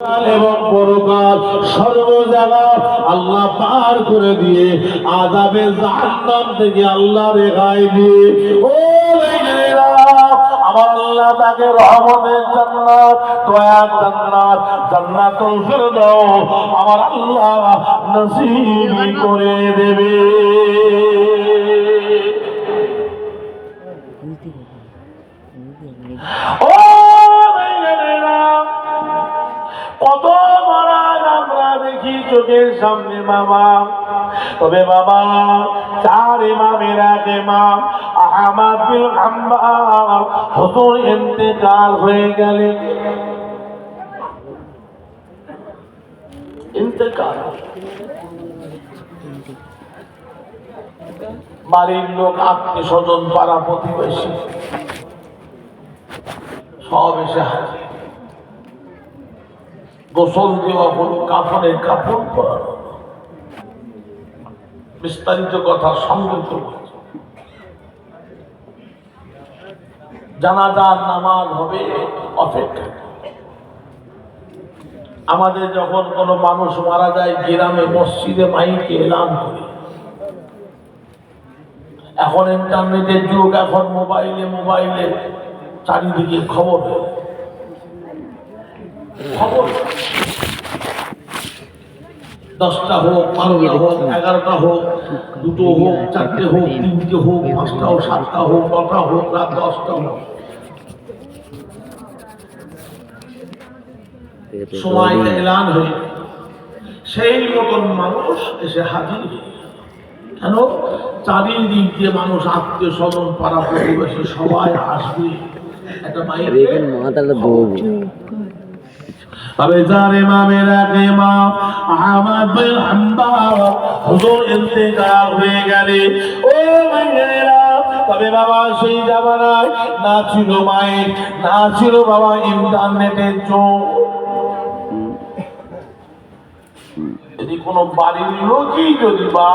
এবং পরকাল সর্ব জায়গা আল্লাহ পার করে দিয়ে আযাবে জাহান্নাম থেকে আল্লাহ রেহাই দিয়ে ও ভাইরা আমার আল্লাহ তাকে রহমতের জান্নাত দয়ার জান্নাত জান্নাতুল ফিরদাউস আমার আল্লাহ নসিব করে দেবে। ও কত মারাজ আমরা দেখি চোখের সামনে বাবা, তবে বাবা চার ইমামের এক ইমাম আহমদ বিন হাম্বল হুজুর ইন্তেকাল হয়ে গেলেন। ইন্তেকাল বাড়ির লোক আত্মীয় স্বজন পাড়া প্রতিবেশী সব এসে হাজির। গোসল দেওয়া হল, কাফনের কাপড় পরানো, বিস্তারিত কথা সঙ্গে জানাজার নামাজ হবে অপেক্ষা। আমাদের যখন কোনো মানুষ মারা যায় গ্রামে মসজিদে মাইকে এলান করি। এখন ইন্টারনেটের যুগ, এখন মোবাইলে চারিদিকে খবর 10টা হোক, 12টা হোক, 11টা হোক, 2টো হোক, 4টে হোক, 3টে হোক, 5টা হোক, 7টা হোক, 9টা হোক, রাত 10টা হোক, সময় এলান হয়ে সেই মতন মানুষ এসে হাজির। কেন? চারিদিক দিয়ে মানুষ, আত্মীয় স্বজন পাড়া প্রতিবেশী সবাই আসবে। একটা তবে যার ইমামের এক ইমাম আহমদ বিন হাম্বল হুজুর ইন্তেকাল হয়ে গেলে ও ভাইয়েরা, তবে বাবা সেই জামানায় না ছিল মাইক, না ছিল বাবা ইন্টারনেটের যুগ। যদি কোনো বাড়ির লোকই যদি বা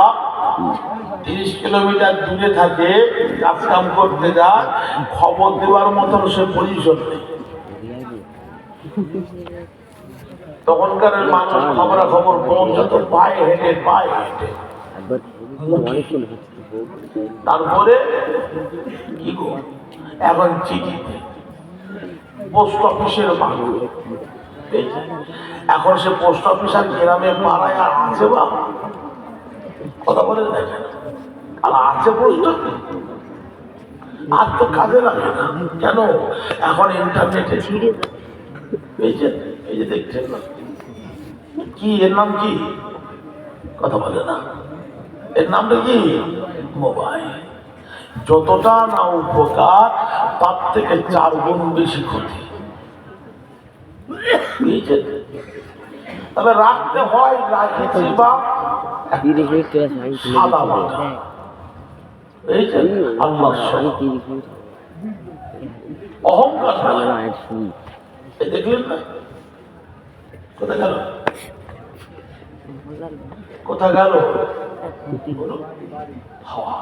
30 কিলোমিটার দূরে থাকে, কাজ কাম করতে যায়, খবর দেওয়ার মতন সে পজিশন নেই। তখনকার মানুষ খবরাখবর পৌঁছাত পায়ে হেঁটে। তারপরে কি গো, এখন চিঠিতে পোস্ট অফিসের মানুষ, এখন সে পোস্ট অফিস আর গ্রামে পাড়ায় আর আছে বা কথা বলে দেখেন, আর আছে পোস্ট অফিস আর তো কাজে লাগে না। কেন? এখন ইন্টারনেটে এই যে দেখছেন না, কি এর নাম কি কথা বলে না, এর নামটা কি মোবাইল। যতটা না উপকার তার থেকে 4 গুণ বেশি ক্ষতি। তবে রাখতে হয়, রাখেছি বা সাদা বাটা আল্লাহ অহংকার দেখলেন না? কোথায় গেল? কোথায় গেল? হাওয়া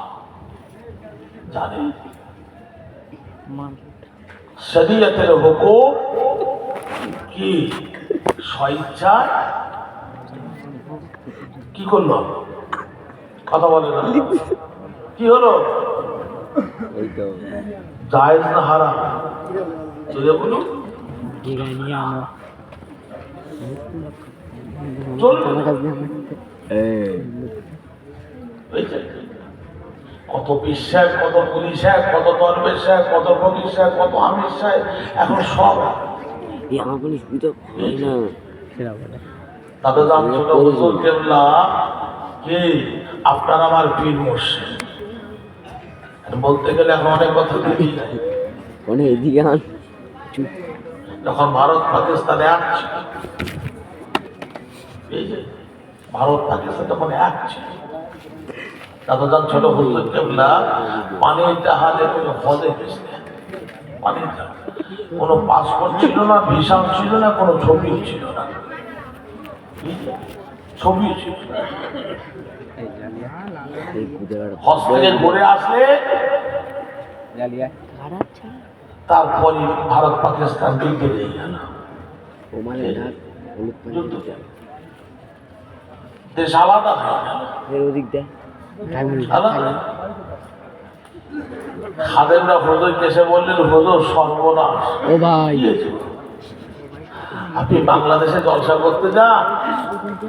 জানে শরীয়তের হুকুম কি স্বেচ্ছা কি করলো? কথা বলে না, কি হলো? জায়েজ না হারাম? চলে বলুন। কত পীর সাহেব, কত পুলিশ সাহেব, কত দরবেশ সাহেব, কত ফকির সাহেব, কত আমির সাহেব, এখন সব তাদের দাম ছোট হুজুর কেবলা কি আপনার আমার পীর মুর্শিদ বলতে গেলে এখন অনেক কথা দেখি যায়। যখন ভারত পাকিস্তানে আসছে, এই যে ভারত পাকিস্তান তখন এক ছিল, দাদাজান ছোট হুজুর কেবলা পানির জাহাজে হজে গেছিলেন। পানির জাহাজ, কোনো পাসপোর্ট ছিল না, ভিসা ছিল না, কোনো ছবিও ছিল না, ছবিও ছিল না। হজ থেকে ঘুরে আসলে তারপরে ভারত পাকিস্তান যুদ্ধ লেগে গেল। দেশ আলাদা হয়ে গেল। আলাদা। খাদেমরা হুজুর কেসে বললেন, হুজুর সর্বনাশ। ও ভাই, আপনি বাংলাদেশে জলসা করতে যান,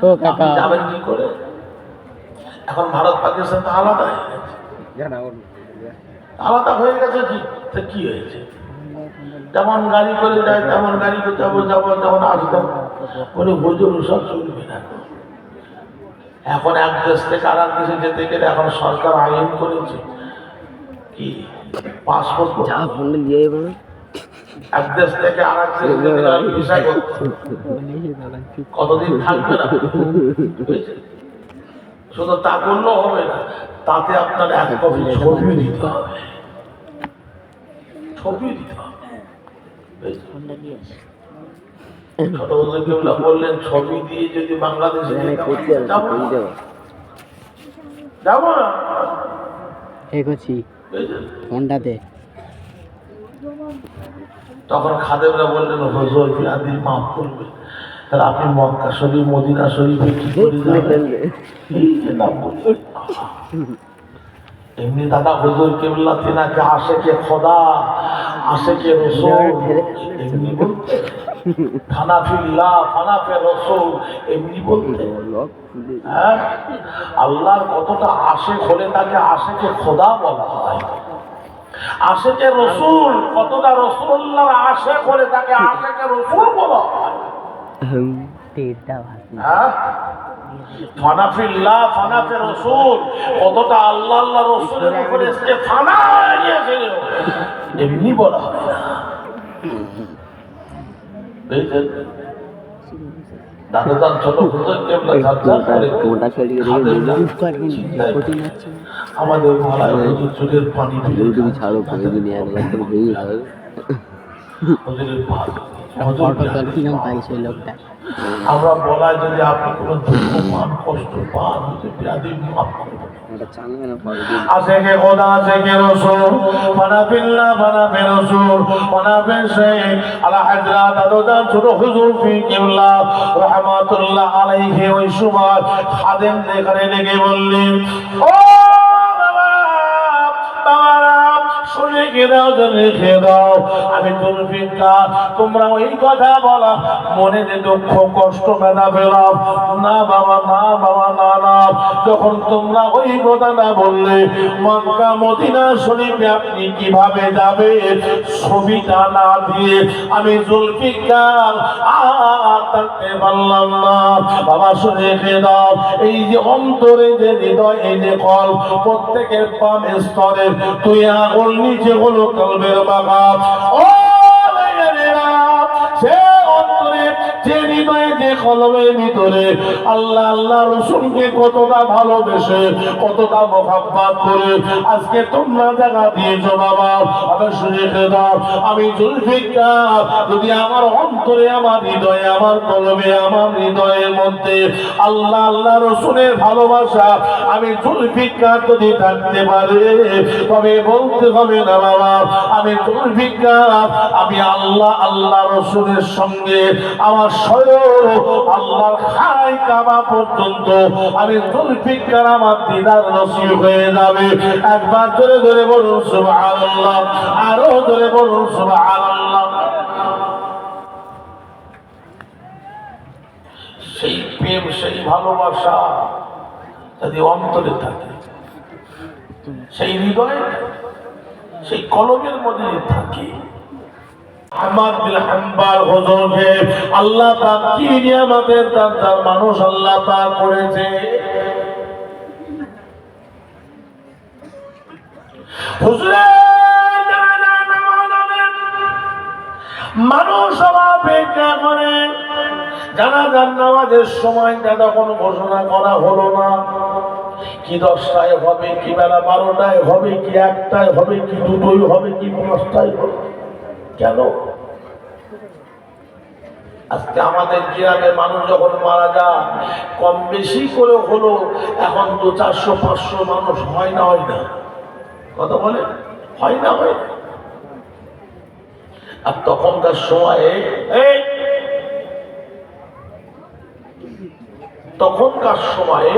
ও কাকা যাবেন কি করে? এখন ভারত পাকিস্তান তো আলাদা হয়ে গেছে। আলাদা হয়ে গেছে কি হয়েছে? যেমন গাড়ি করে যায় তেমন গাড়ি করে যাবো যেমন আসতাম বলে হুজুর সব চলবে না। এখন এক দেশ থেকে আর এক দেশে যেতে গেলে এখন সরকার আইন করেছে কি পাসপোর্ট এক দেশ থেকে আর এক দেশে যেতে গেলে ভিসা করতে কতদিন থাকবে না। শুধু তা করলেও হবে না, তাতে আপনার এক কপি ছবি দিতে হবে। ছবি দিতে হবে। ছোট হুজুর বললেন ছবি দিয়ে যদি বাংলাদেশে যাবো না ফোনটাতে। তখন খাদেমরা বললেন, হুজুর বিয়াদিল মাফ করবে, তাহলে আপনি মক্কা শরীফ মদিনা শরীফে কি করে যাবেন? এমনি দাদা হুজুর কেবলা তিনাকে আশেকে খোদা আশেকে রসুল এমনি বলতে, ফানাফিল্লাহ ফানাফে রসুল এমনি বলতে। হ্যাঁ, আল্লাহর কতটা আশেক হলে তাকে আশেকে খোদা বলা হয়। আশেকে রসুল কতটা রসুল্লাহর আশেক হলে তাকে আশেকে রসুল বলা হয়। ফানাফিল্লাহ ফানাফে রসুল কতটা আল্লাহ আল্লাহ রসুলের উপরে ফানা গিয়েছিল এমনি বলা হয় না। দাদাদান ছোট হুজুর কেবলা ঝাপঝাপ করে আমাদের মালায় হুজুর চোখের পানি ছাড়ো আমরা বলাই যদি আপনি কোনো দুঃখ পান কষ্ট পান মাফ করবেন। আশেকে খোদা আশেকে রাসূল ফানাফিল্লাহ ফানাফি রাসূল ফানাফি শাইখ আলা হযরত দাদুদান ছোট হুজুর ফি কিবলা রাহমাতুল্লাহ আলাইহি ওই সময় খাদেম এখানে লেগে বললেন, ও রেখে দাও, আমি জুলফিকার তোমরা ওই কথা বলা মনে যে দুঃখ কষ্ট বেদা পেলাম না বাবা না বাবা না না। যখন তোমরা ওই কথাটা বললে মক্কা মদিনা শরীফে আপনি কিভাবে যাবে ছবিটা না দিয়ে আমি জুলফিকার আর থাকতে পারলাম না। বাবা শুনে রেখে দাও, এই যে অন্তরে যে হৃদয় এই যে কল প্রত্যেকের পাম স্তরে তুই আগুন নিচে হলো কলবের বাগান। ও সে অন্তরে যে হৃদয়ে যে কলবের ভিতরে আল্লাহ আল্লাহ রসুলকে কতটা ভালোবেসে কতটা মোহাব্বত করে আজকে তোমরা জায়গা দিয়েছো বাবা। আমি শুনে দাও, আমি জুলফিকার যদি আমার অন্তরে আমার হৃদয়ে আমার কলবে আমার হৃদয়ের মধ্যে আল্লাহ আল্লাহ রসুলের ভালোবাসা আমি জুলফিকার যদি থাকতে পারে তবে বলতে হবে না বাবা আমি জুলফিকার আমি আল্লাহ আল্লাহ রসুলের সঙ্গে আমার স্বয়ং আল্লাহর খাই কাবা পর্যন্ত আমি জুলফিকার আমার দিদার নসিব হয়ে যাবে। একবার জোরে জোরে বলুন সুবহানাল্লাহ, আরো জোরে বলুন সুবহানাল্লাহ। সেই প্রেম সেই ভালোবাসা যদি অন্তরে থাকে সেই হৃদয়ে সেই কলমের মধ্যে থাকে আহমদ বিন হাম্বল হুজুরকে আল্লাহ পাক কি নিয়ামতের দান মানুষ আল্লাহ পাক করেছে। হুজুরের মানুষ অপেক্ষা করে জানাজার নামাজের সময়টা তখন ঘোষণা করা হলো না কি 10টায় হবে কি বেলা 12টায় হবে কি 1টায় হবে কি 2টোই হবে কি 5টায় হবে। কেন? আজকে আমাদের গ্রামে মানুষ যখন মারা যায় কম বেশি করে হলো এখন 200-400-500 মানুষ হয় না কথা বলে হয় না আর তখনকার সময়ে তখনকার সময়ে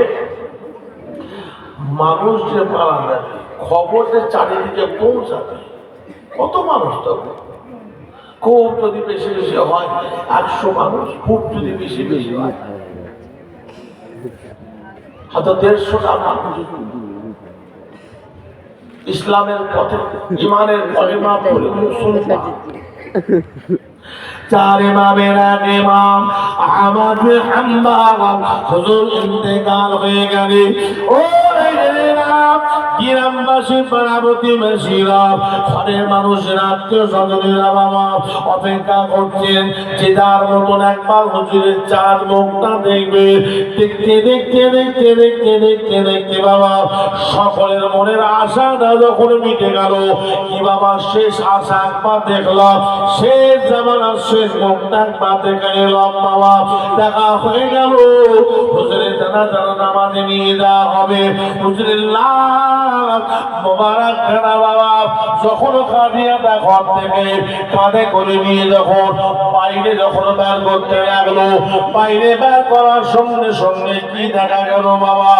মানুষ যে মারা যাবে, খবর যে চারিদিকে পৌঁছাবে, কত মানুষ তখন, খুব যদি বেশি বেশি হয় 100 মানুষ, খুব যদি বেশি বেশি হয় হয়তো 150টা মানুষ ইসলামের পথে ইমানের কলিমা পড়ে মুসলমান। চার ইমামের এক ইমাম আহমদ বিন হাম্বল হুজুর ইন্তেকাল হয়ে গেলে ও গ্রামবাসী পাড়াপতি মেশিরা ঘরের মানুষের আত্মীয় স্বজনেরা বাবা অপেক্ষা করছেন যে যার মতন একবার হুজুরের চাঁদ মুখটা দেখবে। দেখতে দেখতে দেখতে দেখতে দেখতে দেখতে বাবা সকলের মনের আশাটা যখন মিটে গেল, কি বাবা শেষ আশা একবার দেখলাম, শেষ জামানার শেষ মুখটা একবার দেখে এলাম বাবা, দেখা হয়ে গেল। হুজুরের জানাজা নামাজে নিয়ে যাওয়া হবে। হুজুরের লাশ মোবারক খানা বাবা যখন কাঁদিয়াটা ঘর থেকে কাঁধে করে নিয়ে যখন বাইরে যখন বের করতে লাগলো, বাইরে বের করার সঙ্গে সঙ্গে কি দেখা গেল বাবা,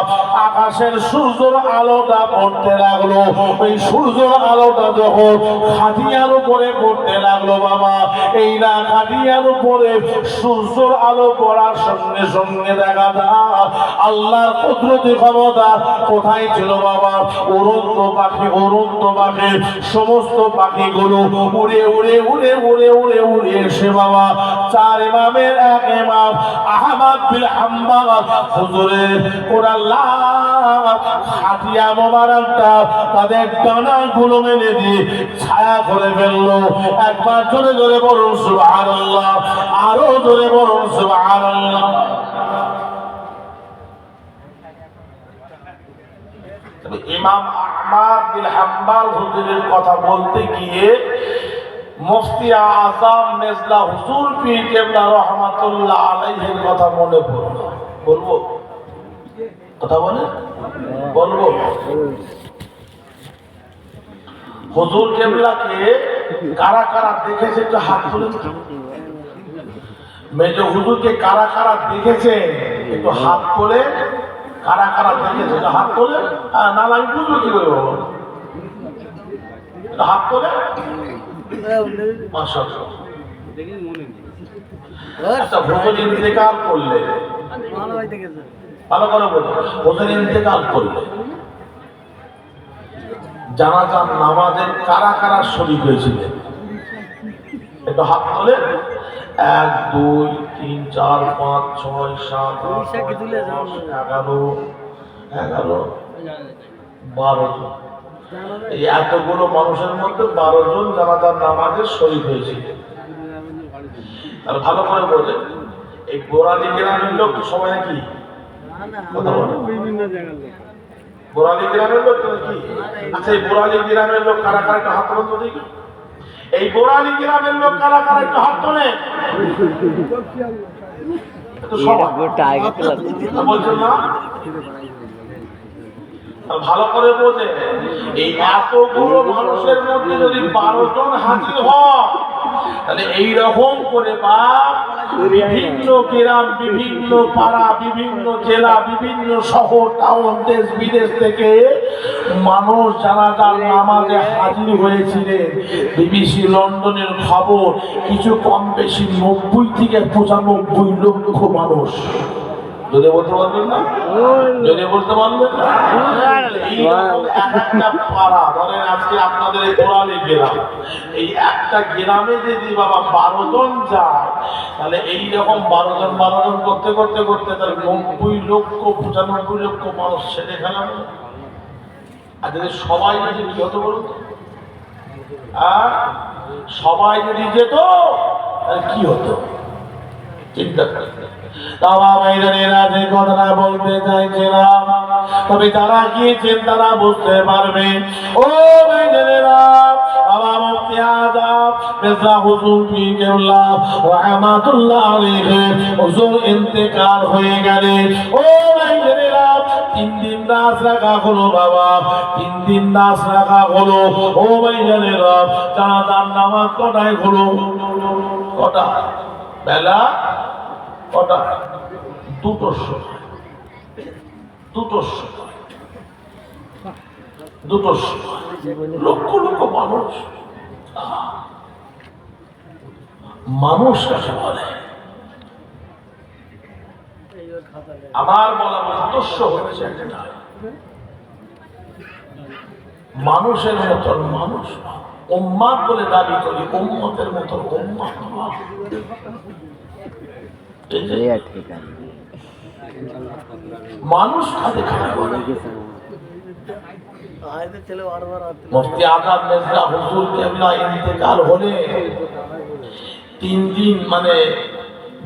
আকাশের সূর্যের আলোটা পড়তে লাগলো। ওই সূর্যের আলোটা যখন খাটিয়ার উপরে পড়তে লাগলো বাবা, এই না খাটিয়ার উপরে সূর্যের আলো পড়ার সঙ্গে সঙ্গে দেখা যায় আল্লাহর কুদরতি ক্ষমতা কোথায় ছিল বাবা। উড়ন্ত পাখি সমস্ত পাখিগুলো উড়ে উড়ে উড়ে উড়ে উড়ে উড়ে এসে বাবা চার ইমামের এক ইমাম আহমদ বিন হাম্বল হুজুরের কোরআন হাতিয়া মোবারকটা তাদের ডানাগুলো মেলে দিয়ে ছায়া করে ফেললো। একবার জোরে জোরে বলুন সুবহানাল্লাহ, আরো জোরে বলুন সুবহানাল্লাহ। ইমাম আহমদ বিন হাম্বল হুজুরের কথা বলতে গিয়ে মুফতি আযম মেজলা হুজুর পীর কেবলা রাহমাতুল্লাহ আলাইহির কথা মনে পড়লো। বলবো কথা বলবো হুজুর কেবলাকে কারা কারা দেখেছে একটু হাত তুলে। মেজো হুজুরকে কারা কারা দেখেছে একটু হাত তোলে। কারা কারা দেখেছে হাত তোলে। না আমি বুঝবো কি করে বাবা, হাত তোলে। মাশাআল্লাহ। আচ্ছা হুজুর ইন্তেকাল করলে, ভালো করে বলো, হুজুর ইন্তেকাল করলে জানাজার নামাজে কারা কারা শরীক হয়েছিলেন একটু হাত তোলে। 1 2 3 4 5 6 7 8 9 11 12 জন। এই এতগুলো মানুষের মধ্যে 12 জন জানাজার নামাজে শরীক হয়েছিল। আর ভালো করে বলে এই বোরালি গ্রামের লোক সবাই নাকি বোরালি গ্রামের লোক নাকি? আচ্ছা এই বোরালি গ্রামের লোক কারা কারা একটা হাত তোলেন দেখি। এই বোরালি গ্রামের লোক কারা কারা একটা হাত তোলে বলছেন না? ভালো করে বোঝে এই এতগুলো মানুষের মধ্যে যদি 12 জন হাজির হয় তাহলে এইরকম করে বা বিভিন্ন গ্রাম, বিভিন্ন পাড়া, বিভিন্ন জেলা, বিভিন্ন শহর, টাউন, দেশ বিদেশ থেকে মানুষ জানাজার নামাজে হাজির হয়েছিলেন। বিবিসি লন্ডনের খবর কিছু কম বেশি 90 থেকে 95 লক্ষ মানুষ। যদি বলতে পারবেন না, যদি বলতে পারবেন না, এইরকম একটা পাড়া ধরেন আজকে আপনাদের এই বোরালি গ্রাম, এই একটা গ্রামে যদি বাবা 12 জন যায় তাহলে এইরকম 12 জন করতে করতে করতে তাহলে 90 লক্ষ 95 লক্ষ মানুষ সেরে ফেলাম। আর যদি সবাই যদি কি হতো বলুন তো, আর সবাই যদি যেত তাহলে কি হতো চিন্তা করতে। বাবা ভাইরা যে কথাটা বলতে চাইছিলাম, তবে যারা গিয়েছেন তারা বুঝতে পারবে। ও ভাইরা বাবা মুফতি আযম মির্জা হুজুর পীর কেবলা রাহমাতুল্লাহ আলাইহি হুজুর ইন্তেকাল হয়ে গেলে ও ভাইরা 3 দিন নাস রাখা হলো বাবা, 3 দিন নাস রাখা হলো। ও ভাইরা জানাজার নামাজ কটায় হলো? কটা? বেলা কটা? দুটোর সময়, দুটোর সময়, দুটোর সময় লক্ষ লক্ষ মানুষ। মানুষ কাকে বলে? আমার বলা উদ্দেশ্য হচ্ছে একটা, মানুষের মতন মানুষ উম্মাত বলে দাবি করি, উম্মতের মতন উম্মাত মানুষ কাকে খারাপ বলে? মুফতি আজম মির্জা হুজুর কেবলা ইন্তেকাল হলে 3 দিন মানে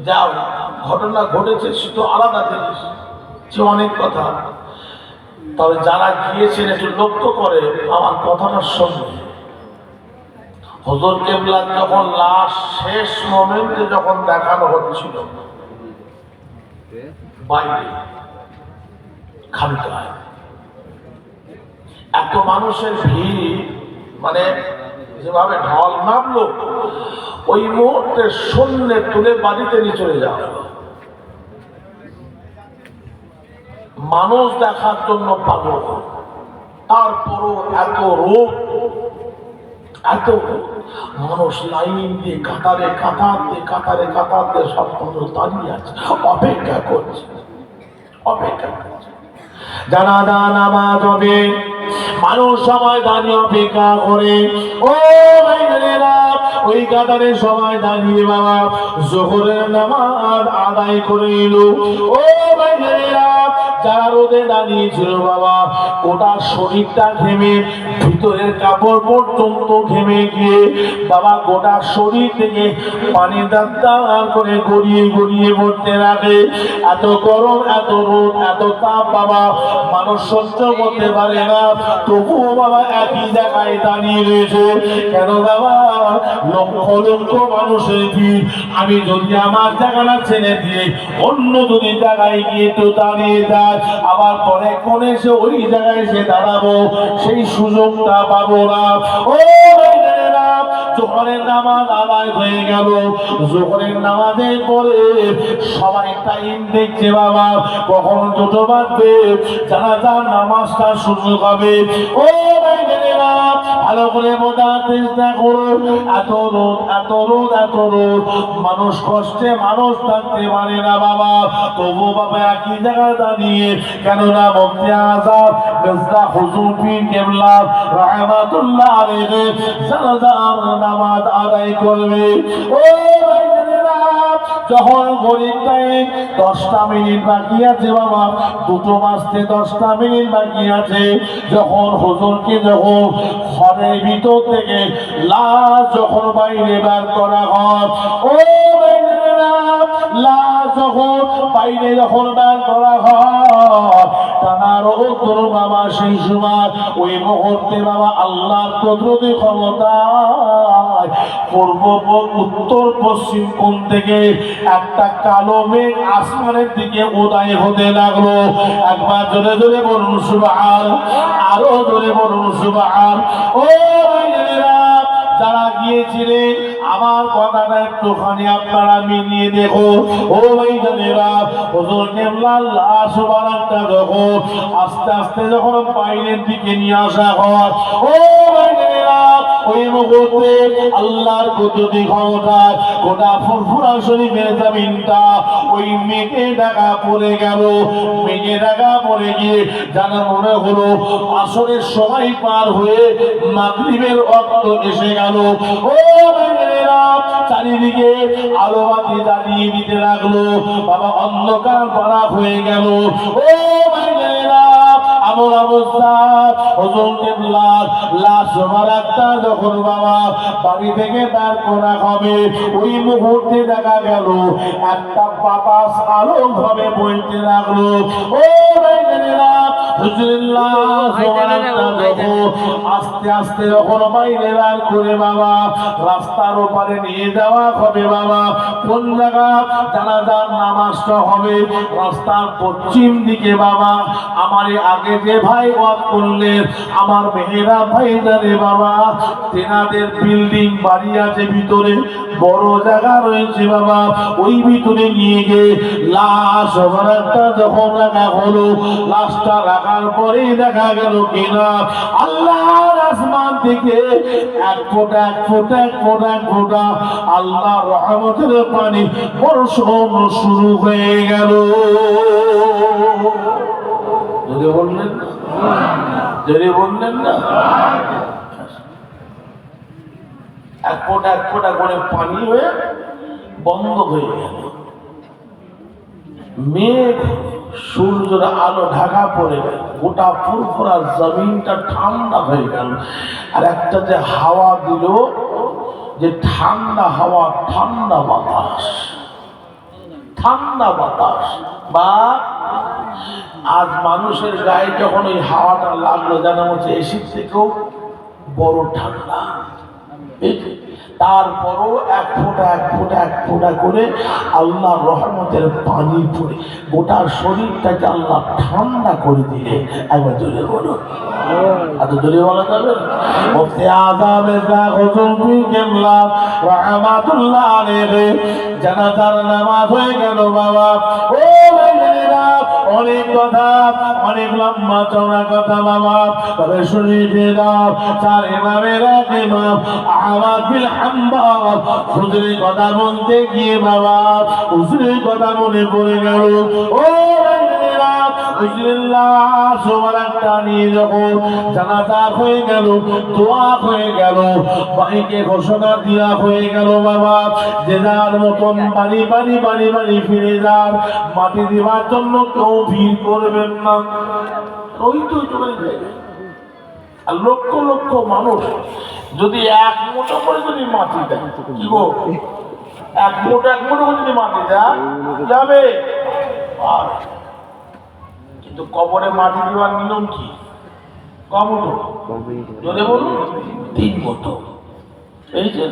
যা ঘটনা ঘটেছে সেটা আলাদা জিনিস, সে অনেক কথা। তবে যারা গিয়েছেন একটু লক্ষ্য করে আমার কথাটার সঙ্গে, হুজুর কেবলা যখন লাশ শেষ মোমেন্টে যখন দেখানো হচ্ছিল বাইরে খানকায়, এত মানুষের ভিড়, মানে যেভাবে ঢল নামলো, ওই মুহূর্তে শূন্যে তুলে বাড়িতে নিয়ে চলে যাওয়া। মানুষ দেখার জন্য পাগল, তারপরও এত রোগ, এত মানুষ লাইন দিয়ে কাতারে কাতার দিয়ে কাতারে কাতার দিয়ে সব মানুষ দাঁড়িয়ে আছে, অপেক্ষা করছে, অপেক্ষা করছে। জানাজা নামাজ হবে, মানুষ সবাই দাঁড়িয়ে অপেক্ষা করে। ও ভাইরা, ওই কাতারে সবাই দাঁড়িয়ে বাবা যোহরের নামাজ আদায় করে এলো। ও ভাইরা, যারা রোদে দাঁড়িয়েছিল বাবা, গোটা শরীরটা ঘেমে, ভিতরের কাপড় পর্যন্ত ঘেমে গিয়ে বাবা গোটা শরীর থেকে পানি দাঁড় করে গড়িয়ে গড়িয়ে পড়তে লাগে। এত গরম, এত রোদ, এত তাপ বাবা মানুষ সহ্য করতে পারে না, তবুও বাবা একই জায়গায় দাঁড়িয়ে রয়েছে। কেন বাবা? লক্ষ লক্ষ মানুষের ভিড়। আমি যদি আমার জায়গাটা ছেড়ে দিয়ে অন্য যদি জায়গায় গিয়ে তো দাঁড়িয়ে যায়, আবার পরে কোন এসে ওই জায়গায় এসে দাঁড়াবো, সেই সুযোগটা পাবো না। ও জোহরের নামাজ আদায় হয়ে গেল। জোহরের নামাজের পরে সবাই টাইম দেখছে বাবা, কখন দুটো বাজবে, জানাজার নামাজটা শুরু হবে। ও ভাইরা, ভালো করে বোঝার চেষ্টা করো। এত রোদ, এত রোদ, এত রোদ, মানুষ কষ্টে মানুষ থাকতে পারে না বাবা, তবু বাবা একই জায়গায় দাঁড়িয়ে, কেননা মুফতি আজম মির্জা হুজুর পীর কেবলা রাহমাতুল্লাহ আলাইহি জানাজার নামাজ আদায় করবে। ও ভাইরা, যখন ঘড়ির টাইম 10টা মিনিট বাকি আছে বাবা, দুটো বাজতে 10টা মিনিট বাকি আছে, যখন হুজুরকে যখন ঘরের ভিতর থেকে লাশ যখন বাইরে বার করা হয়, ও ভাইরা, লাশ যখন বাইরে যখন বার করা হয়, তার উত্তর বাবা সেই সময় ওই মুহূর্তে বাবা আল্লাহর কুদরতি ক্ষমতায় পূর্ব উত্তর পশ্চিম কোণ থেকে একটা কালো মেঘ আসমানের দিকে উদয় হতে লাগলো। একবার জোরে জোরে বলুন সুবহান, আরো জোরে বলুন সুবহান। ও ভাইরা, যারা গিয়েছিলেন আমার কথাটা একটুখানি আপনারা মিলিয়ে দেখো। ও ভাই জানেরা, হুজুর কেবলা লাশ বারাকটা যখন আস্তে আস্তে যখন বাইরের দিকে নিয়ে আসা হয়, ও ভাই জানেরা, ওই মুহূর্তে আল্লাহর কুদরতি ক্ষমতায় গোটা ফুরফুরা শরীফের জমিনটা ওই মেঘে ঢাকা পড়ে গেল। মেঘে ঢাকা পড়ে গিয়ে জানা মনে হলো আসরের সময় পার হয়ে মাগরিবের ওয়াক্ত এসে গেল। ও ভাইরা, চারিদিকে আলো বাতি জ্বালিয়ে দিতে লাগলো বাবা, অন্ধকার ভরা হয়ে গেল। ও ভাইরা, এমন অবস্থা হুজুর কেবলার লাশ বারাকটা যখন বাবা বাড়ি থেকে বের করা হবে, ওই মুহূর্তে দেখা গেল একটা বাতাস আলো ভাবে বইতে লাগলো। ও ভাইরা, হুজুরুল্লাহ বারাকটা যখন আস্তে আস্তে যখন বাইরে বের করে বাবা রাস্তার ওপারে নিয়ে যাওয়া হবে বাবা, কোন জায়গা জানাজার নামাজটা হবে রাস্তার পশ্চিম দিকে বাবা। আমার আগে যে ভাই ওয়াজ করলেন আমার মেয়েরা ভাই জানে বাবা, তেনাদের বিল্ডিং বাড়ি আছে ভিতরে, বড় জায়গা রয়েছে বাবা, ওই ভিতরে নিয়ে গিয়ে লাশ একটা যখন রাখা হলো, লাশটা রাখার পরেই দেখা গেল কিনা আল্লাহর আসমান থেকে এক ফোঁটা এক ফোঁটা এক ফোঁটা এক ফোঁটা আল্লাহর রহমতের পানি বর্ষণ শুরু হয়ে গেল। যদি বললেন না, যদি বললেন না, এক ফোঁটা করে পানি হয়ে বন্ধ হয়ে গেল। মেঘ সূর্যের আলো ঢাকা পড়ে গেল, গোটা ফুরফুরা জমিনটা ঠান্ডা হয়ে গেল। আর একটা যে হাওয়া দিল, যে ঠান্ডা হাওয়া, ঠান্ডা বাতাস, ঠান্ডা বাতাস। বা আজ মানুষের গায়ে যখন ওই হাওয়াটা লাগলো, জানা হচ্ছে এসির থেকেও বড় ঠান্ডা। তারপরও এক ফোঁটা এক ফোঁটা এক ফোঁটা করে আল্লাহ রহমতের পানি পড়ে গোটা শরীরটাকে আল্লাহ ঠান্ডা করে দিলে। একবার জোরে বলো, এত জোরে বলা যাবে? মুফতি আযম ইসহাক হুজুর পীর কেবলা রাহমাতুল্লাহ আলাইহি জানাজার নামাজ হয়ে গেল বাবা। ও ভাইরা, অনেক কথা, অনেক লম্বা চওড়া কথা বাবা, তবে শুনিয়ে দাও। চার ইমামের এক ইমাম আহমদ বিন হাম্বল হুজুরের কথা বলতে গিয়ে বাবা হুজুরের কথা মনে পড়ে গেল। ও ভাইরা, হুজুরুল্লাহ সুবহানাল্লাহ নিয়ে যখন জানাজা হয়ে গেল, দোয়া হয়ে গেল, ভাইকে ঘোষণা দেওয়া হয়ে গেল বাবা, যে যার মতন বাড়ি বাড়ি বাড়ি বাড়ি ফিরে যান, মাটি দেওয়ার জন্য কেউ ভিড় করবেন না। ওই তো চলে যাবে। আর লক্ষ লক্ষ মানুষ যদি এক মুঠো করে যদি মাটি দেয়, কি গো, এক মুঠো করে যদি মাটি দেয় যাবে। আর কিন্তু কবরে মাটি দেওয়ার নিয়ম কি? কমুটো যদি বলুন 3 মুঠো। এই যে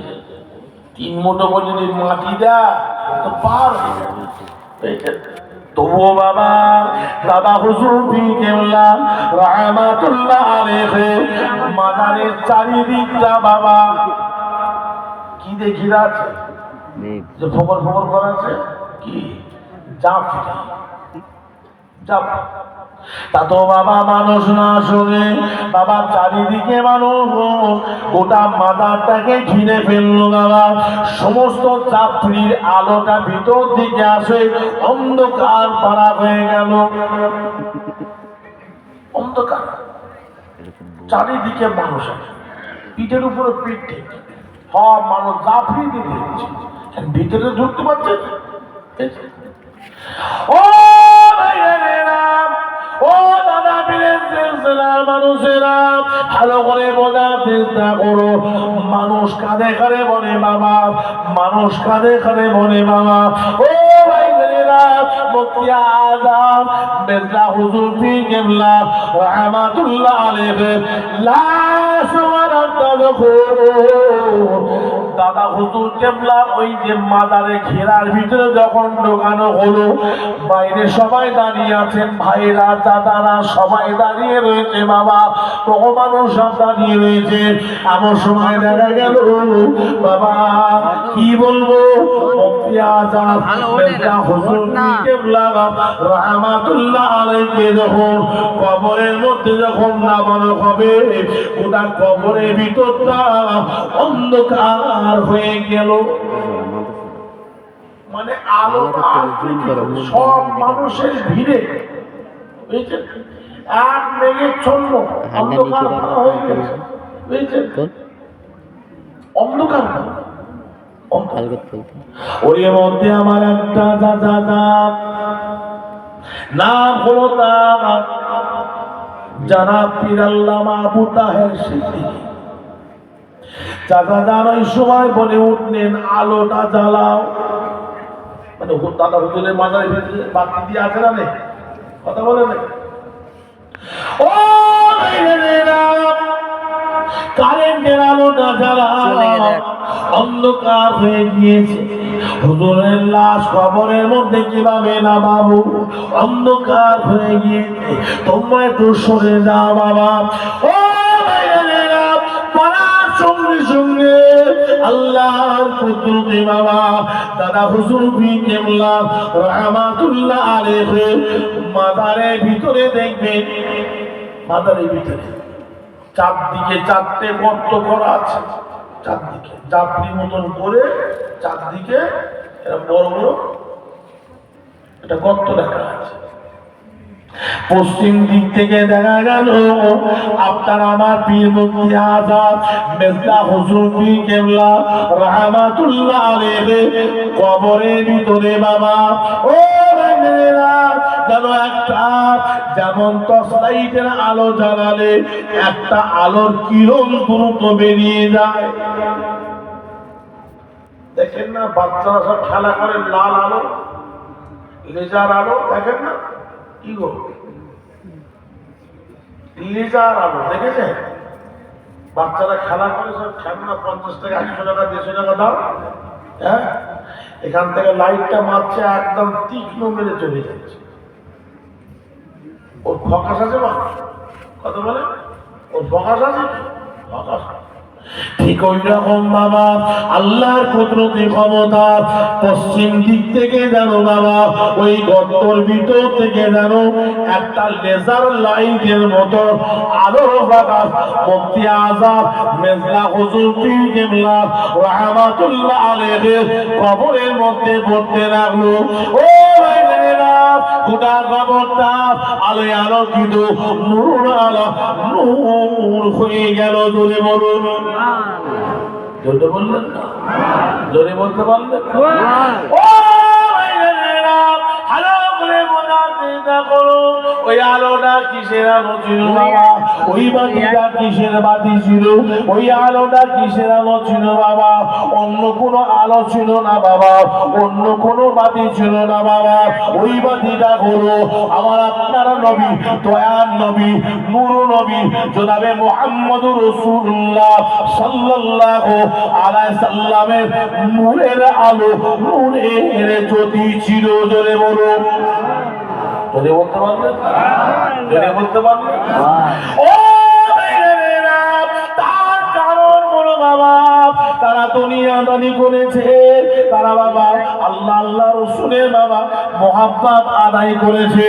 3 মুঠো করে যদি মাটি দেয় তো পার হয়ে যাবে। এই যে তবুও বাবা দাদা হুজুর পীর কেবলা রাহমাতুল্লাহ আলাইহি মাজারের চারিদিকটা বাবা কি দেখি আছে, যে ফকর ফকর করা আছে, কি জাফরি জাফ। তা তো বাবা মানুষ না শুনে বাবা চারিদিকে মানুষ গোটা মাজারটাকে ঘিরে ফেললো বাবা। সমস্ত চাপড়ির আলোটা ভিতর দিকে আসে, অন্ধকার পাড়া হয়ে গেল, অন্ধকার। চারিদিকে মানুষ আছে, পিঠের উপরে পিঠ থেকে সব মানুষ চাপড়ি দিয়ে দিচ্ছে, ভিতরে ঢুকতে পারছে। ও ও দাদা পীরের সিলসিলার মানুষেরা, ভালো করে বোঝার চেষ্টা করো। মানুষ কাঁধে কাঁধে বলে বাবা, মানুষ কাঁধে কাঁধে বলে বাবা। ও ভাইরা, মুফতি আযম মির্জা হুজুর পীর কেবলা রাহমাতুল্লাহ আলাইহি লাশ ওয়ারাদা দাদা হুজুর কেবলা ওই যে মাজারে ঘেরার ভিতরে যখন ঢোকানো হলো, বাইরে সবাই দাঁড়িয়ে আছেন, ভাইরা দাদারা সবাই দাঁড়িয়ে রয়েছে বাবা, মানুষ সব দাঁড়িয়ে রয়েছে। এমন সময় দেখা গেল বাবা কি বলবো, মুফতি আযম মির্জা হুজুর পীর কেবলা রাহমাতুল্লাহ আলাইহি যখন কবরের মধ্যে যখন নামানো হবে, ওটা কবরের ভিতরটা অন্ধকার হয়ে গেল। মানে আলোটা সব মানুষের ভিড়ে বুঝেছেন, এক মেঘের জন্য অন্ধকার হয়ে গেছে, বুঝেছেন, অন্ধকার। ওর মধ্যে আমার একটা দাদা নাম হলো তার জনাব পীর আল্লামা আবু তাহের সিদ্দিকী। চাচা যান ওই সময় বলে উঠলেন, আলোটা জ্বালাও। মানে দাদা হুজুরের মাজারে বাতি দিয়ে আছে না, কথা বলে না। ও কারেন্টের আলোটা জ্বালাও, অন্ধকার হয়ে গিয়েছে। হুজুরের লাশ কবরের মধ্যে কিভাবে নামাবো? অন্ধকার হয়ে গিয়েছে। তোমরা একটু সরে যাও বাবা। ও ভাইয়েরা, পড়ার সঙ্গে সঙ্গে আল্লাহর কুদরতে বাবা দাদা হুজুর বি কেবলা রাহমাতুল্লাহ আলাইহি মাজারের ভিতরে দেখবেন, মাজারের ভিতরে চারদিকে চারটে গর্ত করা আছে, চারদিকে জাপড়ি মতন করে চারদিকে এরকম বড় বড় একটা গর্ত রাখা আছে। পশ্চিম দিক থেকে দেখা গেল আপনার আমার পীর মুফতি আযম মেজলা হুজুর পীর কেবলা রাহমাতুল্লাহ আলাইহি কবরের ভিতরে বাবা ও ভাইরা যেন একটা যেমন টর্চলাইটের আলো জ্বালালে একটা আলোর কিরণ দ্রুত বেরিয়ে যায়। দেখেন না বাচ্চারা সব খেলা করে লাল আলো, লেজার আলো, দেখেন না কি গো লেজার আলো দেখেছেন? বাচ্চারা খেলা করে সব খেলনা 50 টাকা 100 টাকা 150 টাকা দাও, হ্যাঁ এখান থেকে লাইটটা মারছে একদম তীক্ষ্ণ মেরে চলে যাচ্ছে। ওর ফকাস আছে বা কত বলে ওর ফকাস আছে, ফকাস ঠিক ওই রকম বাবা আল্লাহর কুদরতি ক্ষমতা পশ্চিম দিক থেকে যেন বাবা ওই গর্তর ভিতর থেকে যেন একটা লেজার লাইটের মতো আলো বাবা মুফতি আযম মেজলা হুজুর পীর কেবলা রাহমাতুল্লাহ আলাইহি কবরের মধ্যে পড়তে লাগলো। ও ভাইরা গোটা কবরটা আলোয় আলোকিত, নূর আলো নূর হয়ে গেল। জোরে বলুন, জোরে বললেন না, জোরে বলতে পারলেন? ও ভাইরা ভালো করে বোঝার চেষ্টা করো, ওই আলোটা কিসের আলো ছিল বাবা? ওই বাতিটা কিসের বাতি ছিল? ওই আলোটা কিসের আলো ছিল বাবা? অন্য কোনো আলো ছিল না বাবা, অন্য কোনো বাতি ছিল না বাবা। ওই বাতিটা হলো আমার আপনার নবী, দয়ার নবী, নূর নবী জনাবে মুহাম্মদুর রাসূলুল্লাহ সাল্লাল্লাহু আলাইহি সাল্লামের নূরের আলো, নূরের জ্যোতি ছিল। জোরে বলো, জোরে বলতে পারলেন? জোরে বলতে পারলেন? ও ভাইরা, তার কারণ হলো বাবা তারা দুনিয়াদারি করেছে, তারা বাবা আল্লাহ আল্লাহ রাসূলের বাবা মুহাব্বত আদায় করেছে,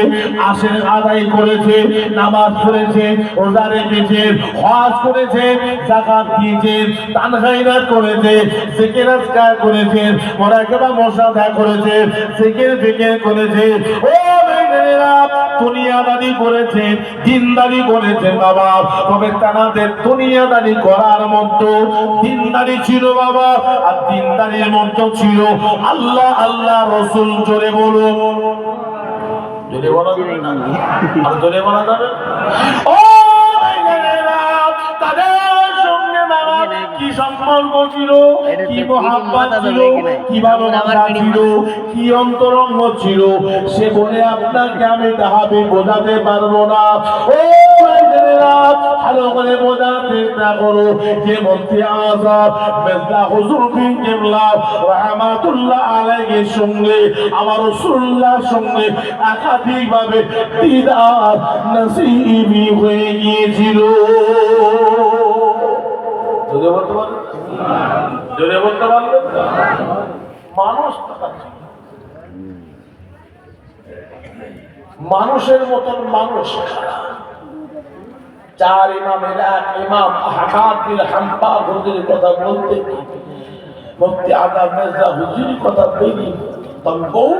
আশিক আদায় করেছে, নামাজ পড়েছে, রোজা রেখেছে, হজ করেছে, যাকাত দিয়েছে, দান খায়রাত করেছে, জিকির আজকার করেছে, মুরাকাবা মুশাহাদা করেছে, জিকির ফিকির করেছে। ও ভাইরা দুনিয়াদারি করেছে, দিনদারি করেছে বাবা, তবে তাদের দুনিয়াদারি করার মতো দিনদারি ছিল বাবা, আর দিনদারির মতো ছিল আল্লাহ আল্লাহ রাসূল। জোরে বলো, জোরে বলা যাবে না, আর জোরে বলা যাবে। ও ভাইরা তাদের সঙ্গে বাবা কি সম্পর্ক ছিল, কি মহাব্বত ছিল, কি ভালোবাসা ছিল, কি অন্তরঙ্গ ছিল, সে বলে আপনাকে আমি তাহাবে বোঝাতে পারবো না। ও ভাইরা ভালো করে বোঝার চেষ্টা করো যে মুফতি আযম মেজলা হুজুর পীর কেবলা রাহমাতুল্লাহ আলাইহির সঙ্গে আমার রাসূলুল্লাহর সঙ্গে একাধিকভাবে দিদার নসিবি হয়ে গিয়েছিল। জোরে বলতে পারবেন? জোরে বলতে পারবেন? মানুষ মানুষের মতন মানুষ চার ইমামের এক ইমাম আহমদ বিন হাম্বল হুজুরের কথা বলতে মুফতি আযম মির্জা হুজুরের কথা বলি তখন বহু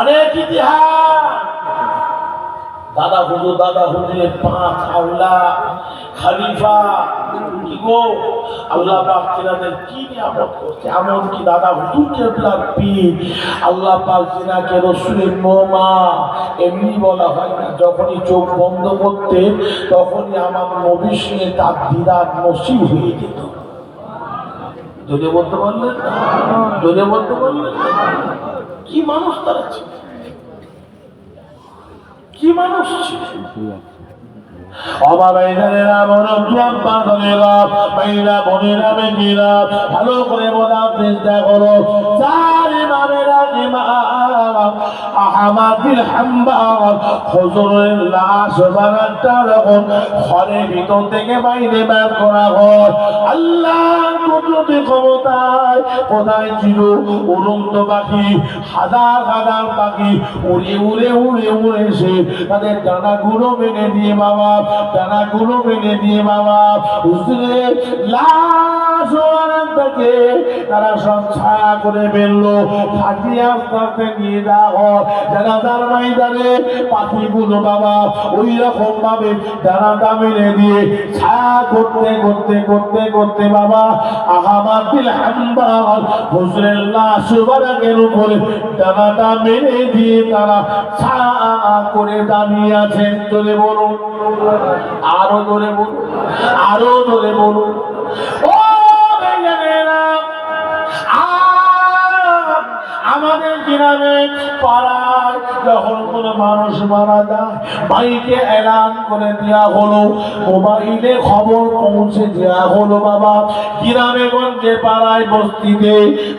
অনেক ইতিহাস। দাদা হুজুরের 5 আওলা খলিফা কি গো আল্লাহ পাক তিনাদের কি নিয়ামত করছে, এমন কি দাদা হুজুর কেবলার পীর আল্লাহ পাক তিনাকে রাসূলের মোমা এমনি বলা হয় না, যখনই চোখ বন্ধ করতেন তখনই আমার নবীর সঙ্গে তার দিদার নসিব হয়ে যেত। যদি বলতে পারলেন, যদি বলতে পারলেন কি মানুষ তারা ছিল, কি মানুষ ছিল। ভালো করে বলার চেষ্টা করো। চার ইমামেরা ইমাম আহমদ বিন হাম্বল হুজুরের লাশ বানাটা যখন ঘরের ভিতর থেকে বাইরে বের করা হয়, আল্লাহর কুদরতি ক্ষমতায় কোথায় ছিল উড়ন্ত পাখি, হাজার হাজার পাখি উড়ে উড়ে উড়ে উড়ে এসে তাদের ডানাগুলো ভেঙে দিয়ে বাবা, ডানাগুলো ভেঙে দিয়ে বাবা হুজুরের লাশ থেকে তারা সব ছায়া করে ফেললো। খাটিয়ে আস্তে আস্তে নিয়ে যাওয়া হয় জানাজার ময়দানে। পাখিগুলো বাবা ওই রকম ভাবে ডানাটা মেরে দিয়ে ছায়া করতে করতে করতে করতে বাবা আহমদ বিন হাম্বল হুজুরের লাশ বারাকের উপরে ডানাটা মেরে দিয়ে তারা ছায়া করে দাঁড়িয়ে আছেন। জোরে বলুন, আরো জোরে বলুন, আরো জোরে বলুন। ও আমাদের গ্রামে পাড়ায় যখন কোন মানুষ মারা যায় মাইকে এলান করে দেওয়া হলো, মোবাইলে খবর পৌঁছে দেওয়া হলো বাবা। গ্রামে গঞ্জে পাড়ায় বস্তিতে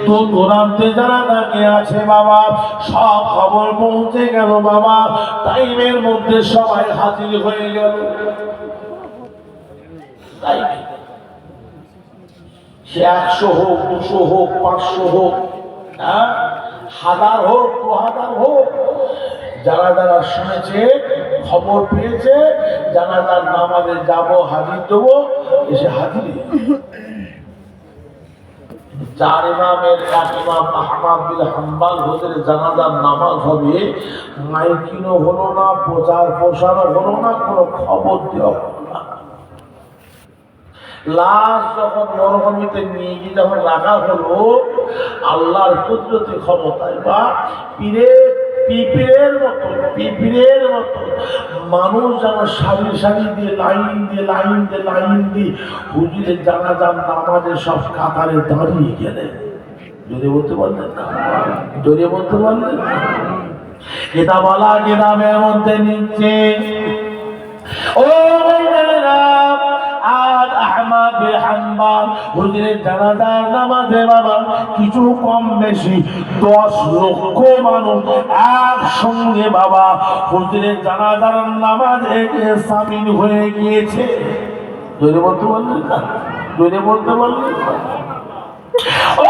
দূর দূরান্তে যারা তাকে আছে বাবা সব খবর পৌঁছে গেল বাবা। টাইমের মধ্যে সবাই হাজির হয়ে গেল। সে 100 হোক, 200 হোক, 500 হোক, হ্যাঁ, 1000 হোক, 2000 হোক, যারা যারা শুনেছে খবর পেয়েছে জানাজার নামাজে যাব, হাজির দেবো, এসে হাজির। চার ইমামের এক ইমাম আহমদ বিন হাম্বল হুজুরের জানাজার নামাজ হবে, মাইকিনও হলো না, প্রচার প্রসারও হলো না, কোনো খবর দেওয়া হলো না। লাশ যখন মরুভূমিতে নিয়ে গিয়ে যখন রাখা হলো, আল্লাহর কুদরতি ক্ষমতায় বা পিঁপড়ের মতো মানুষ যেন সারি সারি দিয়ে লাইন দিয়ে লাইন দিয়ে লাইন দিয়ে হুজুরের জানাজার নামাজে সব কাতারে দাঁড়িয়ে গেলেন। যদি বলতে পারলেন না, যদি বলতে পারলেন না, এটা বলা গ্রামের মধ্যে নিচ্ছে। ও আহমদ বিন হাম্বল হুজুরের জানাজার নামাজে বাবা কিছু কম বেশি 10 লক্ষ মানুষ একসঙ্গে বাবা হুজুরের জানাজার নামাজে শামিল হয়ে গিয়েছে। জোরে বলতে পারলেন না, জোরে বলতে পারলেন না। ও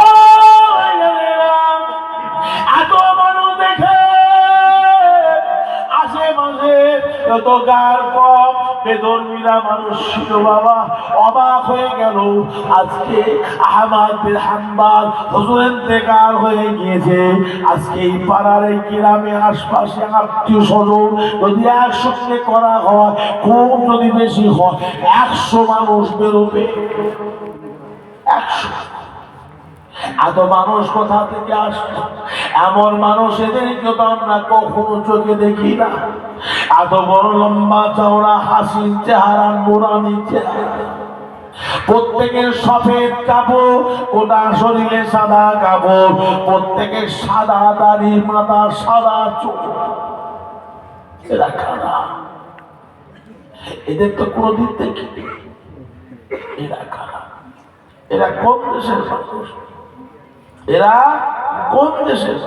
এত মানুষ দেখে আশেপাশে যত গার কম বেদর্মীরা মানুষ ছিল বাবা অবাক হয়ে গেল। আজকে আহমদ বিন হাম্বল হুজুর ইন্তেকাল হয়ে গিয়েছে, আজকে এই পাড়ার এই গ্রামে আশপাশে আত্মীয় স্বজন যদি একসঙ্গে করা হয়, খুব যদি বেশি হয় 100 মানুষ বেরোবে। 100। এত মানুষ কোথা থেকে আসতো? এমন মানুষ এদেরকে তো আমরা কখনো চোখে দেখি না। এত বড় লম্বা চওড়া হাসির চেহারা, নুরানি চেহারা, প্রত্যেকের সফেদ কাপড়, গোটা শরীরে সাদা কাপড়, প্রত্যেকের সাদা দাড়ি, মাথা সাদা চুল। এরা কারা? এদের তো কোনদিন দেখি। এরা কারা? এরা কোন দেশের মানুষ? এরা কোন দেশের?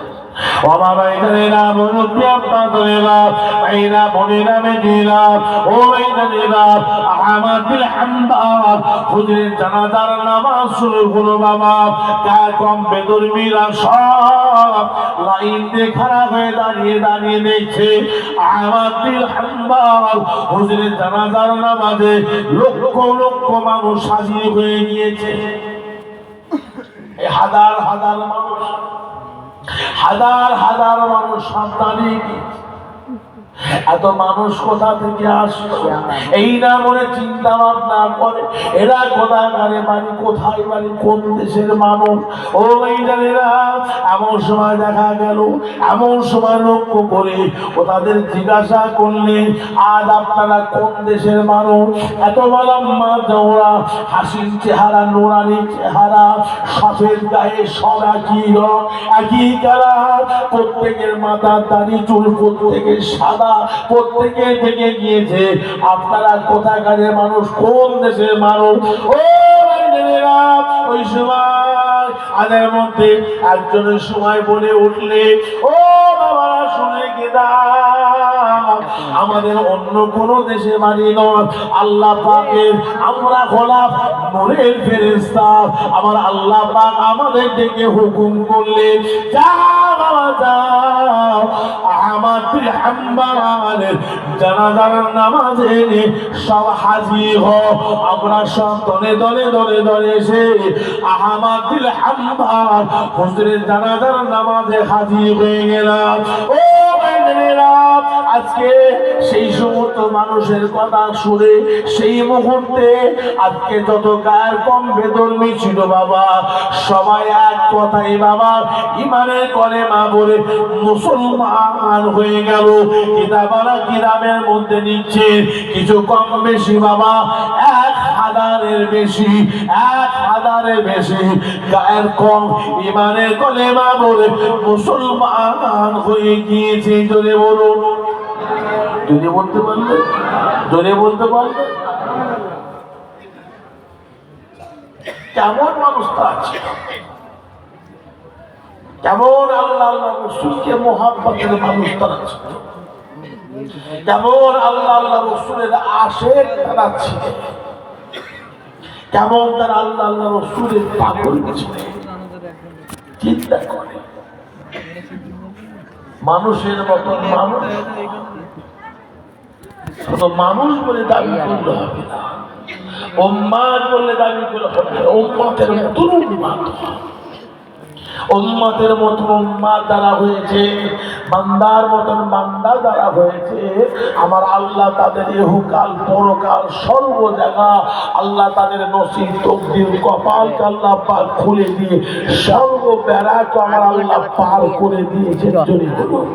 হুজুরের জানাজার নামাজ শুরু হলো বাবা। কম বেদর্মীরা সব লাইন দিয়ে খাড়া হয়ে দাঁড়িয়ে দাঁড়িয়ে দেখছে আহমদ বিন হাম্বল হুজুরের জানাজার নামাজে লক্ষ লক্ষ মানুষ হাজির হয়ে গিয়েছে। হাজার হাজার মানুষ, হাজার হাজার মানুষ সন্তানে গিয়েছে। এত মানুষ কোথা থেকে আসলো এই না মনে চিন্তা ভাবনা করে এরা কোথাকারে বাড়ি, কোথায় বাড়ি, কোন দেশের মানুষ। ও ভাইজানেরা, এমন সময় দেখা গেল, এমন সময় লক্ষ্য করে ও তাদের জিজ্ঞাসা করলে আজ আপনারা কোন দেশের মানুষ? এত লম্বা চওড়া হাসির চেহারা, নুরানি চেহারা, সফেদ গায়ে সব একই রং, একই কালার, প্রত্যেকের মাথার দাড়ি চুল প্রত্যেকের সাদা কথা প্রত্যেকে থেকে গিয়েছে। আপনারা কোথাকারের মানুষ, কোন দেশের মানুষ? ও ভাইরা, ওই সময় আদের মধ্যে একজনের সময় বলে উঠলে, ও বাবারা শুনে গেদা, আমাদের অন্য কোন দেশে বাড়ি নয়, আল্লাহ পাকের আমরা গোলাপ নূরের ফেরেশতা। আমার আল্লাহ পাক আমাদের ডেকে হুকুম করলেন, যাও বাবা যাও, আমাদের হাম্বারের জানাজার নামাজে সব হাজির হও। আমরা সব দলে দলে দলে দলে এসে আহমাদুল হাম্বার হুজুরের জানাজার নামাজে হাজির হয়ে গেলাম। ও ভাইরা, আজকে সেই সমস্ত মানুষের কথা শুনে সেই মুহূর্তে আজকে যত গায়ের কম বেদর্মী ছিল বাবা, সবাই এক কথাই বাবা ইমানের কলেমা বলে মুসলমান হয়ে গেল। কিতাবারা কিতাবের মধ্যে নিচ্ছে কিছু কম বেশি বাবা 1000-এর বেশি, 1000-এর বেশি গায়ের কম ইমানের কলেমা বলে মুসলমান হয়ে গিয়েছে। জোরে বলুন, জোরে বলতে পারলে, জোরে বলতে পারলে। কেমন মানুষ তা আছে, কেমন আল্লাহ আল্লাহ রসুলকে মোহাব্বতের মানুষ তারা ছিল, কেমন আল্লাহ আল্লাহ রসুলের আশেক তারা ছিল, কেমন তারা আল্লাহ আল্লাহ রসুলের পাগল ছিল। চিন্তা করে মানুষের মতন মানুষ শুধু মানুষ বলে দাবি করলে হবে না, উম্মাত বলে দাবি করলে হবে না। উম্মাতের মতন উম্মাত, উম্মাতের মতন উম্মাত দ্বারা হয়েছে, বান্দার মতন বান্দা দ্বারা হয়েছে। আমার আল্লাহ তাদের ইহকাল পরকাল সর্ব জায়গা আল্লাহ তাদের নসিব তকদির কপালকে আল্লাহ পাক খুলে দিয়ে সর্ব বেড়াকে আমার আল্লাহ পার করে দিয়েছে। জোরে বলুন,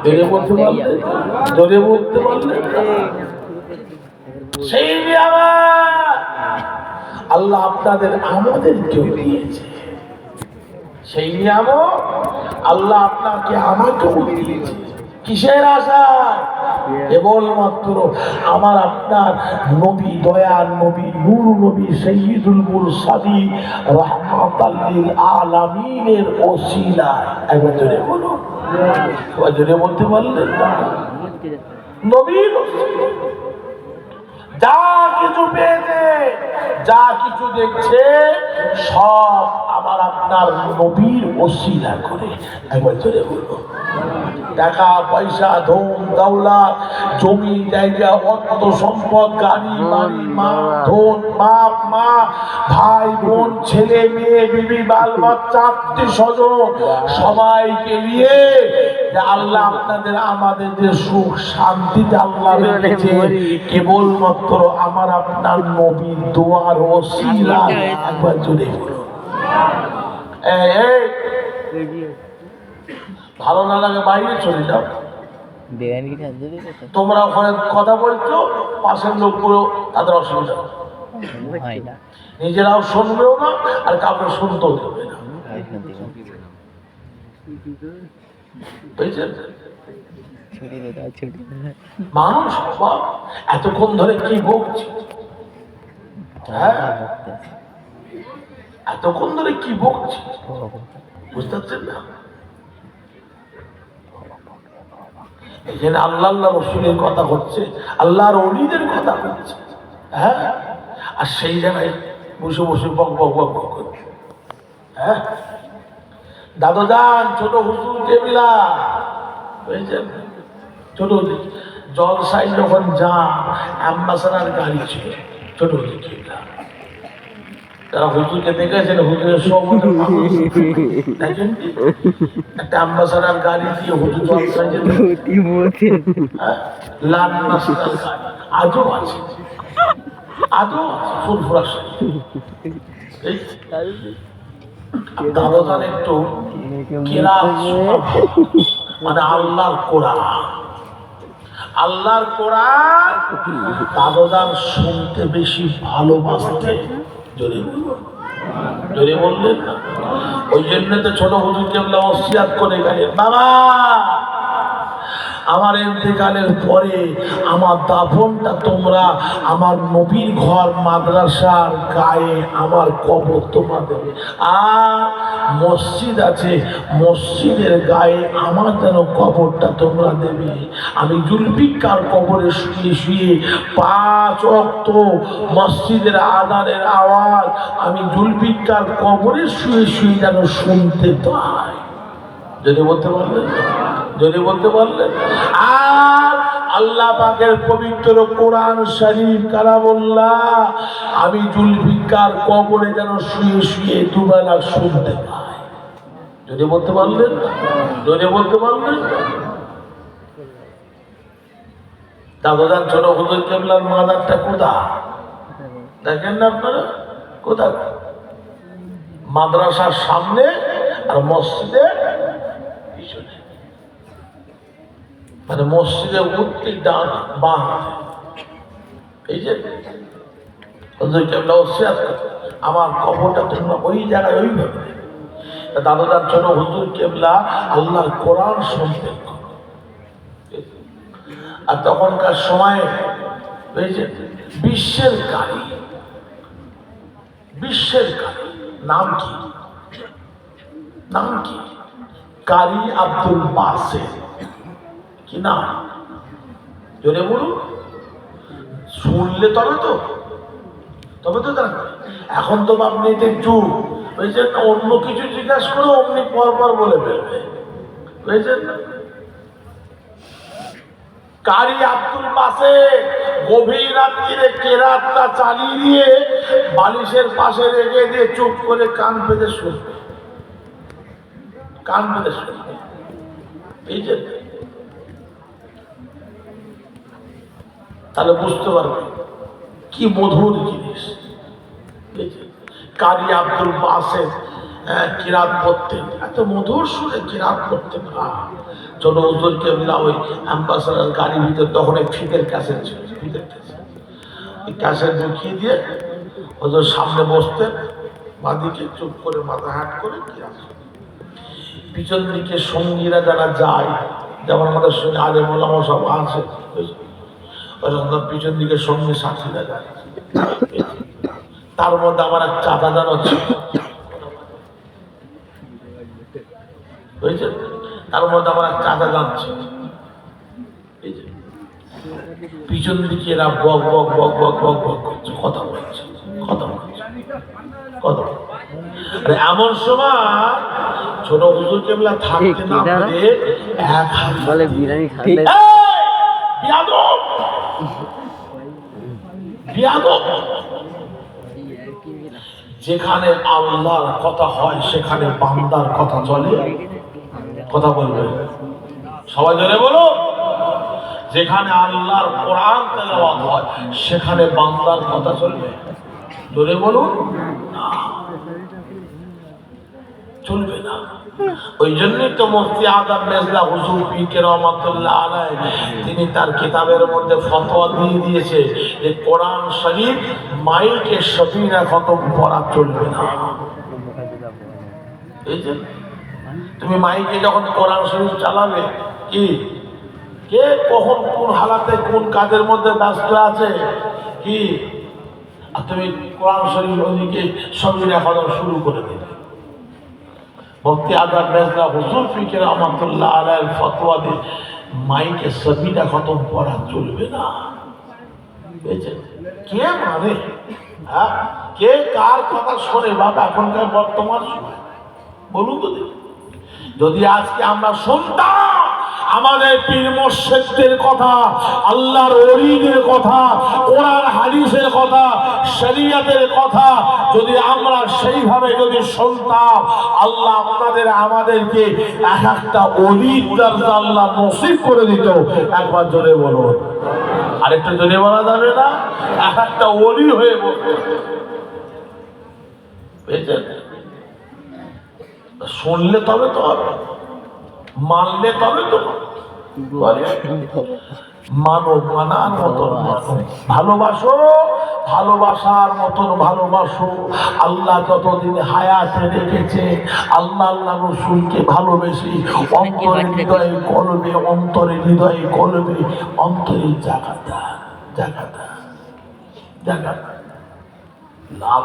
জোরে বলতে পারলে, জোরে বলতে পারলে। সেই নিয়ামত আল্লাহ আপনাদের আমাদেরকেও দিয়েছে, সেই নিয়ামত আল্লাহ আপনাকে আমাকেও দিয়েছে। কিসের আশা? কেবলমাত্র আমার আপনার নবী, দয়ার নবী, নূর নবী, সাইয়্যিদুল মুরসালিন রাহমাতাল লিল আলামিনের ওসিলায়। একবার জোরে বলুন, জোরে বলতে পারলেন না? নবীর ওসিলা যা কিছু পেয়েছে, যা কিছু দেখছে, সব আমার আপনার নবীর ওসিলা করে। একবার জোরে বলুন। টাকা পয়সা, ধন দৌলত, জমি জায়গা, অর্থ সম্পদ, গাড়ি বাড়ি, মা ধন, বাপ মা, ভাই বোন, ছেলে মেয়ে, বিবি বাল বাচ্চা, আত্মীয় স্বজন, সবাইকে নিয়ে আল্লাহ আপনাদের আমাদের যে সুখ শান্তিতে আল্লাহ রেখেছে কেবলমাত্র আমার আপনার নবীর দোয়ার ওসিলা। একবার জোরে বলুন। ভালো না লাগে বাইরে চলে যাও। তোমরা ওখানে কথা বলছো, পাশের লোকগুলো তাদের অসুবিধা, নিজেরাও শুনবেও না আর কাউকে শুনতেও দেবে না। মানুষ এতক্ষণ ধরে কি ভুগছে, হ্যাঁ এতক্ষণ ধরে কি ভুগছে বুঝতে পারছেন না? এখানে আল্লাহ আল্লাহ রসুলের কথা হচ্ছে, আল্লাহর ওলিদের কথা হচ্ছে, হ্যাঁ, আর সেই জায়গায় বসে বসে বক বক বক বক করছে। হ্যাঁ, দাদু যান, ছোট হুজুর কেবলা বুঝেছেন, ছোট জলসাই যখন যান অ্যাম্বাসাডার গাড়ি ছিল, ছোট হুজুর কেবলা, তারা হুজুরকে দেখেছেন, হুজুরের সব দেখেন একটা অ্যাম্বাসাডার গাড়ি দিয়ে হুজুর জলসাই যেত, লাল নাসিকার গাড়ি আজও আছে, আজও ফুরফুরা দাদা একটু মানে আল্লাহর কোরআন, আল্লাহর কোরআন দাদার শুনতে বেশি ভালোবাসতে। জোরে জোরে বললেন না? ওই জন্য তো ছোট হুজুরকে ওসিয়াত করে গেলেন, বাবা আমার ইন্তেকালের পরে আমার দাফনটা তোমরা আমার নবীর ঘর মাদ্রাসার গায়ে আমার কবর তোমরা দেবে। আর মসজিদ আছে, মসজিদের গায়ে আমার যেন কবরটা তোমরা দেবে। আমি জুলফিকার কবরে শুয়ে শুয়ে 5 ওয়াক্ত মসজিদের আযানের আওয়াজ আমি জুলফিকার কবরে শুয়ে শুয়ে যেন শুনতে পাই। যদি বলতে পারলেন, যদি বলতে পারলেন। আর আল্লাহ পাকের পবিত্র কোরআন শরীফ কালামুল্লাহ আমি জুলফিকার কবরে যেন শুয়ে শুয়ে দুবেলা শুনতে পাই। যদি বলতে পারলেন, যদি বলতে পারলেন। দাদাজান ছোট হুজুর কেবলার মাদারটা কোথায় দেখেন না আপনারা? কোথায়? মাদ্রাসার সামনে আর মসজিদের পিছনে, মানে মসজিদে উঠতে ডান বাঁ। এই যে হুজুর কেবলা ওসিয়াত করতেন, আমার কবরটা তোমরা ওই জায়গায় ওইভাবে। দাদাজান ছোট হুজুর কেবলা আল্লাহর কোরআন শুনতেন। আর তখনকার সময়ে এই যে বিশ্বের কারি, বিশ্বের কারি নাম কি? নাম কি? কারি আব্দুল বাসেত। কি নাম? জোরে বলুন। শুনলে তবে তো, তবে তো জানবে। এখন তো আপনি যুগ, ওই যে অন্য কিছু জিজ্ঞাসা করে অমনি পর পর বলে ফেলবে। বুঝেছেন? কারি আব্দুল বাসেত গভীর রাত্রিরে কেরাতটা চালিয়ে দিয়ে বালিশের পাশে রেখে দিয়ে চুপ করে কান পেতে শুনবে, কান পেতে শুনবে। এই যে তাহলে বুঝতে পারবে কি মধুর জিনিস। কারি আব্দুল বাসেত কিরাত পড়তেন, এত মধুর সুরে কিরাত পড়তেন। ছোট হুজুর কেবলা ওই অ্যাম্বাসাডার গাড়ির ভিতর তখন এক ফিতের ক্যাসেট ছিল, ফিতের ক্যাসেট, এই ক্যাসেট ঢুকিয়ে দিয়ে হুজুর সামনে বসতেন, বাঁদিকে চুপ করে মাথা হাট করে কিরাত। পিছন দিকে সঙ্গীরা যারা যায়, যেমন আমাদের সঙ্গে আলেম ওলামা সব আছে, পিছন দিকে সঙ্গী সাথীরা যায়। তার মধ্যে আমার এক চাচা জানো ছিল, বুঝেছেন? তার মধ্যে আমার এক চাচা জানছে। পিছন দিকে এরা বক বক বক বক বক বক করছে, কথা বলছে, কথা বলছে, কথা বলছে। এমন সময় ছোট হুজুর কেবলা থাকতে না পেরে এক হাত বলে বিরিয়ানি খাবে। বিয়াদব, বিয়াদব। যেখানে আল্লাহর কথা হয় সেখানে বান্দার কথা চলে। কথা বলবে সবাই, জোরে বলো। যেখানে আল্লাহর কোরআন তেলাওয়াত হয় সেখানে বান্দার কথা চলবে। জোরে বলুন, চলবে না। ওই জন্যই তো মুফতি আযম মেজলা হুজুর পীর রহমাতুল্লাহ আলাইহি তিনি তার কিতাবের মধ্যে ফতোয়া দিয়ে দিয়েছে যে কোরআন শরীফ মাইকে সবিনা খতম পড়া চলবে না। এই যে তুমি মাইকে যখন কোরআন শরীফ চালাবে, কি কে কখন কোন হালাতে কোন কাজের মধ্যে ব্যস্ত আছে, কি আর তুমি কোরআন শরীফ ওদিকে সবিনা খতম শুরু করে দিলে। মুফতি আযম মেজলা হুজুর পীর রহমাতুল্লাহ আলাইহির ফতোয়া দিয়ে মাইকে সবিনা খতম পড়া চলবে না। বুঝেছেন? কে মানে, হ্যাঁ, কে কার কথা শোনে বাবা এখনকার বর্তমান সময় বলুন তো দেখি। যদি আজকে আমরা শুনতাম আমাদের পীর মুর্শিদদের কথা, আল্লাহর ওলিদের কথা, কোরআন হাদিসের কথা, শরীয়তের কথা, যদি আমরা সেইভাবে যদি শুনতাম, আল্লাহ আপনাদের আমাদেরকে এক একটা ওলির দরজা আল্লাহ নসিব করে দিত। একবার জোরে বলুন, আরেকটু জোরে বলা যাবে না? এক একটা ওলি হয়ে বলতো। বুঝেছেন? শুনলে তবে তো হবে, মানলে তবে তো মানো, মানার মতন ভালোবাসো, ভালোবাসার মতন ভালোবাসো। আল্লাহ যতদিন হায়াতে রেখেছে আল্লাহ আল্লাহ রসুলকে ভালোবেসে অন্তরে হৃদয়ে কলবে, অন্তরে হৃদয়ে কলবে, অন্তরে জায়গাটা জায়গাটা জায়গাটা লাভ,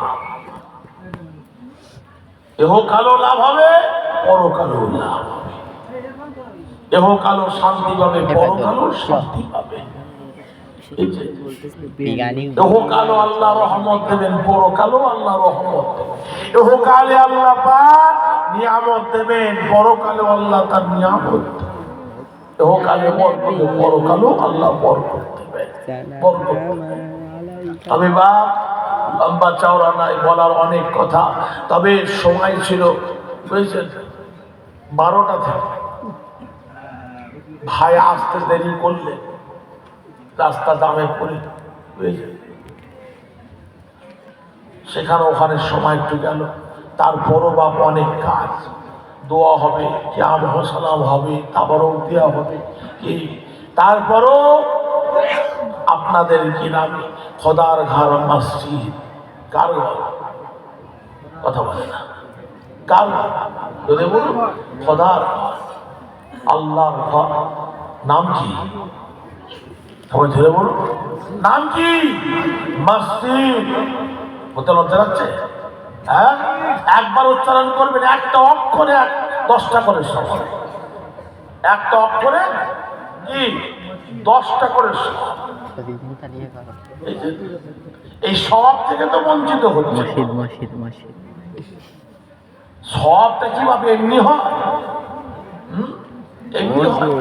এহকালও লাভ হবে, পরকালও লাভ হবে। এহকালও শান্তি পাবে, পরকালও শান্তি পাবে। এহকালও আল্লাহ রহমত দেবেন, পরকালও আল্লাহ রহমত দেবেন। এহকালে আল্লাহ পাক নিয়ামত দেবেন, পরকালেও আল্লাহ তার নিয়ামত দেবেন। এহকালে বরকত, পরকালেও আল্লাহ বরকত দেবেন, বরকত দেবেন। তবে বাপ লম্বা চওড়া নাই, বলার অনেক কথা, তবে সময় ছিল বুঝছেন 12টা থেকে। ভাই আসতে দেরি করলে রাস্তা জামে পড়ে বুঝছেন, সেখানে ওখানে সময় একটু গেল। তারপরও বাপ অনেক কাজ, দোয়া হবে, কিয়াম সালাম হবে, তারপরও দেওয়া হবে কি, তারপরও আপনাদের কি নামে খোদার ঘর মসজিদ, কার ঘর কথা বলে না, কার ঘর যদি বলুন খোদার ঘর, আল্লাহর ঘর, নাম কি সবাই ধরে বলুন, নাম কি? মসজিদ। বলতে লজ্জা লাগছে? হ্যাঁ, একবার উচ্চারণ করবেন, একটা অক্ষরে 10টা করে সব, একটা অক্ষরে কি 10টা করে সব। এই সব থেকে তো বঞ্চিত হচ্ছে। সবটা কিভাবে এমনি হয়? এমনি হয়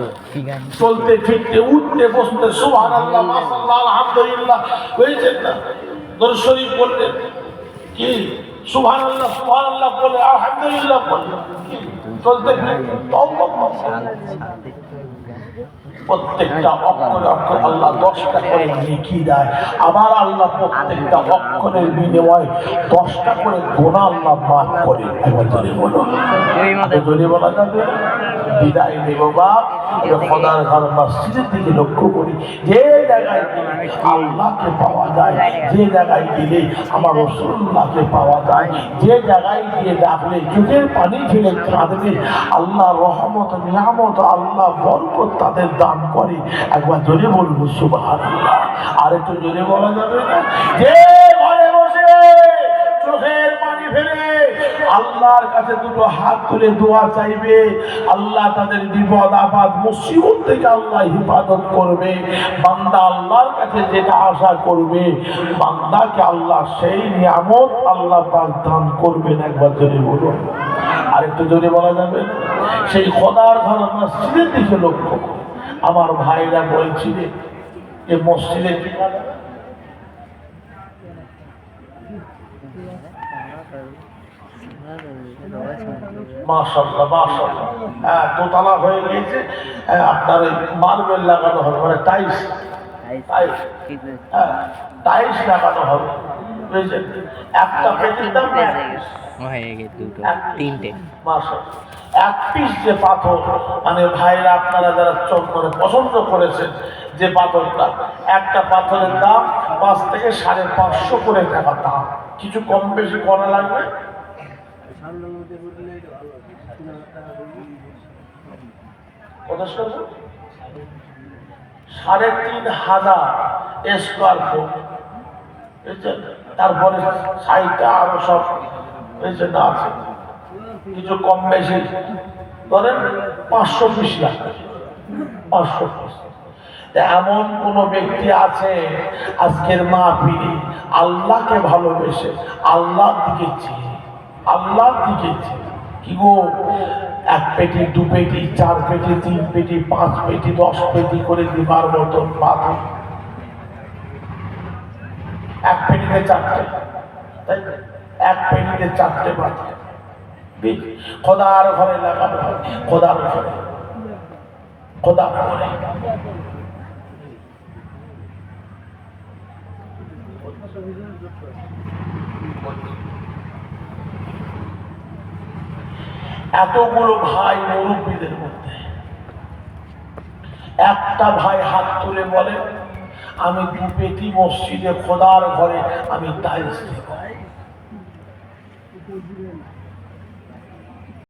চলতে ফিরতে, উঠতে বসতে সুবহানাল্লাহ, মাশাআল্লাহ, আলহামদুলিল্লাহ হয়েছে না? দরুদ শরীফ বললেন কি, সুবহানাল্লাহ সুবহানাল্লাহ বলে, আলহামদুলিল্লাহ বলে, চলতে ফিরতে প্রত্যেকটা অক্ষরে অক্ষরে আল্লাহ 10টা করে নেকি দেয়। আবার আল্লাহ প্রত্যেকটা অক্ষরের বিনিময়ে 10টা করে গোনা আল্লাহ মাফ করে। একবার জোরে বলো, জোরে বলা যাবে। বিদায় নেব বাপ, খোদার ঘর মসজিদের দিকে লক্ষ্য করি। যে জায়গায় গেলে আল্লাহকে পাওয়া যায়, যে জায়গায় গেলে আমার রাসূলুল্লাহকে পাওয়া যায়, যে জায়গায় গিয়ে ডাকলে চোখের পানি ফেলে কাঁদবে, আল্লাহ রহমত নিয়ামত আল্লাহ বরকত তাদের দান করে। একবার জোরে বলবো সুবহানাল্লাহ। আর একটু জোরে বলা যাবে না? যে ঘরে বসে চোখের পানি ফেলে আল্লাহর কাছে দুটো হাত তুলে দোয়া চাইবে, আল্লাহ তাদের বিপদ আপদ মুসিবত থেকে আল্লাহ হিফাজত করবে। বান্দা আল্লাহর কাছে যেটা আশা করবে, বান্দাকে আল্লাহ সেই নিয়ামত আল্লাহ পাক দান করবেন। একবার জোরে বলুন। আর একটু জোরে বলা যাবে? সেই খোদার ঘর মসজিদের দিকে লক্ষ্য করে আমার ভাইরা বলছিলেন যে মসজিদের ঠিকানা মাশাআল্লাহ মাশাআল্লাহ, হ্যাঁ দোতলা হয়ে গেছে। আপনার ওই মার্বেল লাগানো হবে, মানে টাইলস, টাইলস লাগানো হবে বুঝলেন। একটা পেটির দাম এক পিস যে পাথর, মানে ভাইরা আপনারা যারা চোখ করে পছন্দ করেছেন যে পাথরটা, একটা পাথরের দাম 5 থেকে 550 করে টাকা দাম। কিছু কম বেশি করা লাগবে। কত 3,500 স্কোয়ার ফুট। তারপরে সাইডটা আরো সব আছে, কিছু কম বেশি ধরেন 520 লাখ, 520। এমন কোন ব্যক্তি আছে আজকের মাহফিলে আল্লাহকে ভালোবেসে, আল্লাহর দিকে চেয়ে, আল্লাহর দিকে চেয়ে কি গো 1 পেটি 2 পেটি 4 পেটি 3 পেটি 5 পেটি 10 পেটি করে দিবার মতন পাথর, 1 পেটিতে 4টে, তাই 1 পেটিতে 4টে পাথর খোদার ঘরে লাগানো হয়। খোদার ঘরে, খোদার ঘরে এতগুলো ভাই মুরব্বীদের মধ্যে একটা ভাই হাত তুলে বলে আমি দু পেটি মসজিদে খোদার ঘরে আমি টাইলস দেব